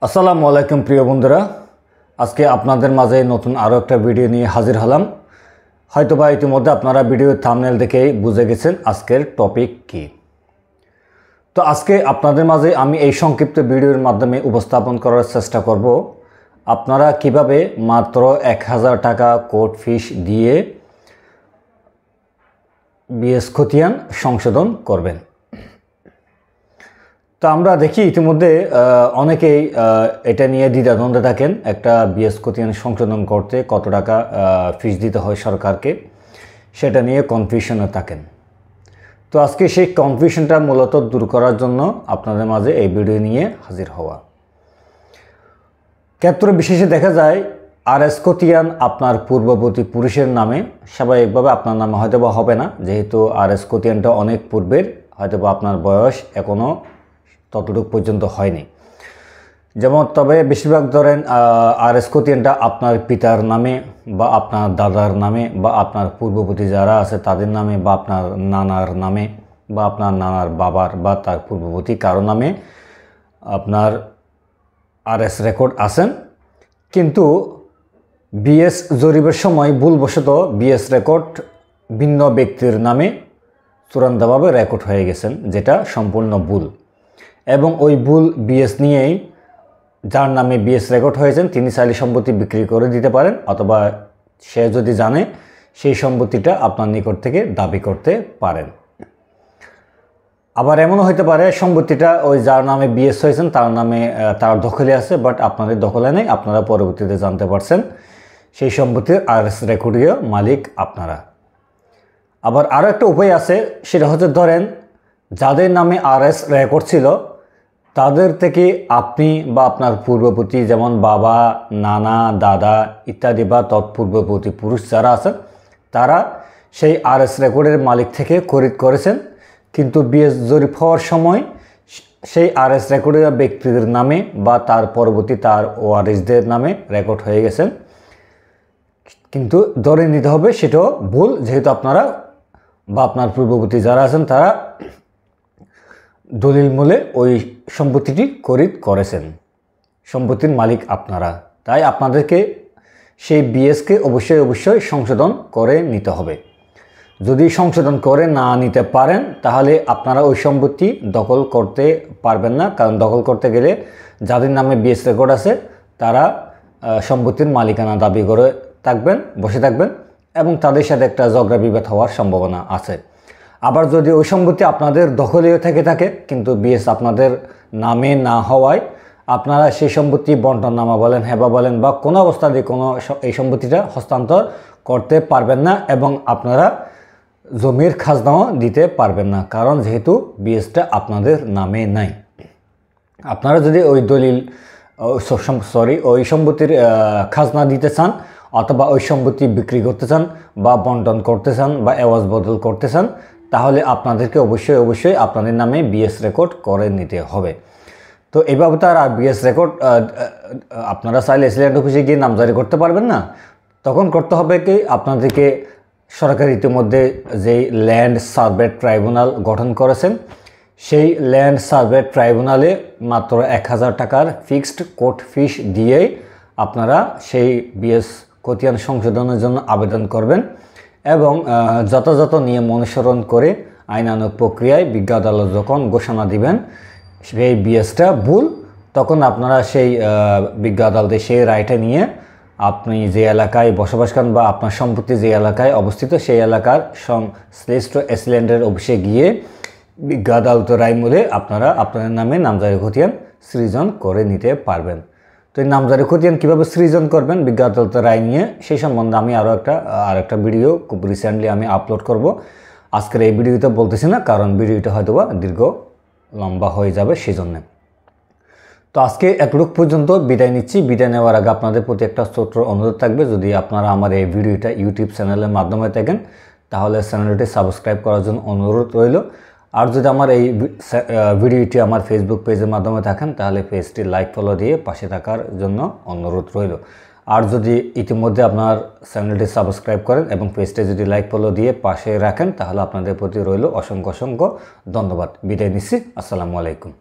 আসসালামু আলাইকুম প্রিয় বন্ধুরা, আজকে আপনাদের মাঝে নতুন আরও একটা ভিডিও নিয়ে হাজির হলাম। হয়তোবা ইতিমধ্যে আপনারা ভিডিওর থাম্বনেল দেখেই বুঝে গেছেন আজকের টপিক কি। তো আজকে আপনাদের মাঝে আমি এই সংক্ষিপ্ত ভিডিওর মাধ্যমে উপস্থাপন করার চেষ্টা করব আপনারা কিভাবে মাত্র 1000 টাকা কোর্ট ফিস দিয়ে বিএস খতিয়ান সংশোধন করবেন। তো আমরা দেখি ইতিমধ্যে অনেকেই এটা নিয়ে দ্বিধাদ্বন্দ্বে থাকেন, একটা বিএস খতিয়ান সংশোধন করতে কত টাকা ফিস দিতে হয় সরকারকে, সেটা নিয়ে কনফিউশনে থাকেন। তো আজকে সেই কনফিউশনটা মূলত দূর করার জন্য আপনাদের মাঝে এই ভিডিও নিয়ে হাজির হওয়া। ক্ষেত্র বিশেষে দেখা যায় আরএস খতিয়ান আপনার পূর্ববর্তী পুরুষের নামে, স্বাভাবিকভাবে আপনার নামে হয়তোবা হবে না, যেহেতু আরএস খতিয়ানটা অনেক পূর্বের, হয়তোবা আপনার বয়স এখনও ততটুকু পর্যন্ত হয়নি। যেমন তবে বেশিরভাগ ধরেন আরএস খতিয়ানটা আপনার পিতার নামে বা আপনার দাদার নামে বা আপনার পূর্ববর্তী যারা আছে তাদের নামে বা আপনার নানার নামে বা আপনার নানার বাবার বা তার পূর্ববর্তী কারো নামে আপনার আরএস রেকর্ড আছেন। কিন্তু বিএস জরিপের সময় ভুলবশত বিএস রেকর্ড ভিন্ন ব্যক্তির নামে চূড়ান্তভাবে রেকর্ড হয়ে গেছেন, যেটা সম্পূর্ণ ভুল। এবং ওই ভুল বিএস নিয়েই যার নামে বিএস রেকর্ড হয়েছেন তিনি চাইলে সম্পত্তি বিক্রি করে দিতে পারেন, অথবা সে যদি জানে সেই সম্পত্তিটা আপনার নিকট থেকে দাবি করতে পারেন। আবার এমনও হতে পারে সম্পত্তিটা ওই যার নামে বিএস হয়েছেন তার নামে তার দখলে আছে, বাট আপনাদের দখলে নেই, আপনারা পরবর্তীতে জানতে পারছেন সেই সম্পত্তির আরএস রেকর্ডীয় মালিক আপনারা। আবার আরও একটা উপায় আছে, সেটা হচ্ছে ধরেন যাদের নামে আরএস রেকর্ড ছিল তাদের থেকে আপনি বা আপনার পূর্ববর্তী যেমন বাবা, নানা, দাদা ইত্যাদি বা তৎপূর্ববর্তী পুরুষ যারা আছেন তারা সেই আরএস রেকর্ডের মালিক থেকে খরিদ করেছেন, কিন্তু বিএস জরিপ হওয়ার সময় সেই আরএস রেকর্ডের ব্যক্তিদের নামে বা তার পরবর্তী তার ওয়ারিসদের নামে রেকর্ড হয়ে গেছেন। কিন্তু ধরে নিতে হবে সেটাও ভুল, যেহেতু আপনারা বা আপনার পূর্ববর্তী যারা আছেন তারা দলিল মূলে ওই সম্পত্তিটি খরিদ করেছেন, সম্পত্তির মালিক আপনারা। তাই আপনাদেরকে সেই বিএসকে অবশ্যই সংশোধন করে নিতে হবে। যদি সংশোধন করে না নিতে পারেন তাহলে আপনারা ওই সম্পত্তি দখল করতে পারবেন না, কারণ দখল করতে গেলে যাদের নামে বিএস রেকর্ড আছে তারা সম্পত্তির মালিকানা দাবি করে বসে থাকবেন এবং তাদের সাথে একটা ঝগড়া বিবাদ হওয়ার সম্ভাবনা আছে। আবার যদি ওই সম্পত্তি আপনাদের দখলেও থেকে থাকে কিন্তু বিএস আপনাদের নামে না হওয়ায় আপনারা সেই সম্পত্তি বন্টননামা বলেন, হেবা বলেন বা কোনো অবস্থাতে এই সম্পত্তিটা হস্তান্তর করতে পারবেন না এবং আপনারা জমির খাজনাও দিতে পারবেন না, কারণ যেহেতু বিএসটা আপনাদের নামে নাই। আপনারা যদি ওই ওই সম্পত্তির খাজনা দিতে চান অথবা ওই সম্পত্তি বিক্রি করতে চান বা বন্টন করতে চান বা এওয়াজ বদল করতে চান তাহলে আপনাদেরকে অবশ্যই আপনাদের নামে বিএস রেকর্ড করে নিতে হবে। তো এইভাবে তো আর বিএস রেকর্ড আপনারা চাইলে এসিল্যান্ড অফিসে গিয়ে নামজারি করতে পারবেন না। তখন করতে হবে কি, আপনাদেরকে সরকার ইতিমধ্যে যেই ল্যান্ড সার্ভে ট্রাইব্যুনাল গঠন করেছেন সেই ল্যান্ড সার্ভে ট্রাইব্যুনালে মাত্র 1000 টাকার ফিক্সড কোর্ট ফিস দিয়েই আপনারা সেই বিএস খতিয়ান সংশোধনের জন্য আবেদন করবেন এবং যথাযথ নিয়ম অনুসরণ করে আইনানুগ প্রক্রিয়ায় বিজ্ঞ আদালত যখন ঘোষণা দিবেন সেই বিএসটা ভুল, তখন আপনারা সেই বিজ্ঞ আদালতে সেই রায়টা নিয়ে আপনি যে এলাকায় বসবাস করেন বা আপনার সম্পত্তি যে এলাকায় অবস্থিত সেই এলাকার সংশ্লিষ্ট এসিল্যান্ডের অফিসে গিয়ে বিজ্ঞ আদালতের রায় মূলে আপনারা আপনাদের নামে নামজারি খতিয়ান সৃজন করে নিতে পারবেন। তো এই নামজারি খতিয়ান কীভাবে সৃজন করবেন বিজ্ঞ আদালতের রায় নিয়ে সেই সম্বন্ধে আমি আরেকটা ভিডিও খুব রিসেন্টলি আমি আপলোড করব। আজকের এই ভিডিওতে বলতেছি না, কারণ ভিডিওটা হয়তোবা লম্বা হয়ে যাবে সেই জন্যে। তো আজকে এতটুকু পর্যন্ত বিদায় নিচ্ছি। বিদায় নেওয়ার আগে আপনাদের প্রতি একটা ছোট্ট অনুরোধ থাকবে, যদি আপনারা আমার এই ভিডিওটা ইউটিউব চ্যানেলের মাধ্যমে দেখেন তাহলে চ্যানেলটি সাবস্ক্রাইব করার জন্য অনুরোধ রইল। আর যদি আমার এই ভিডিওটি আমার ফেসবুক পেজের মাধ্যমে থাকেন তাহলে পেজটি লাইক ফলো দিয়ে পাশে থাকার জন্য অনুরোধ রইল। আর যদি ইতিমধ্যে আপনার চ্যানেলটি সাবস্ক্রাইব করেন এবং পেজটি যদি লাইক ফলো দিয়ে পাশে রাখেন তাহলে আপনাদের প্রতি রইল অসংখ্য ধন্যবাদ। বিদায় নিচ্ছি। আসসালামু আলাইকুম।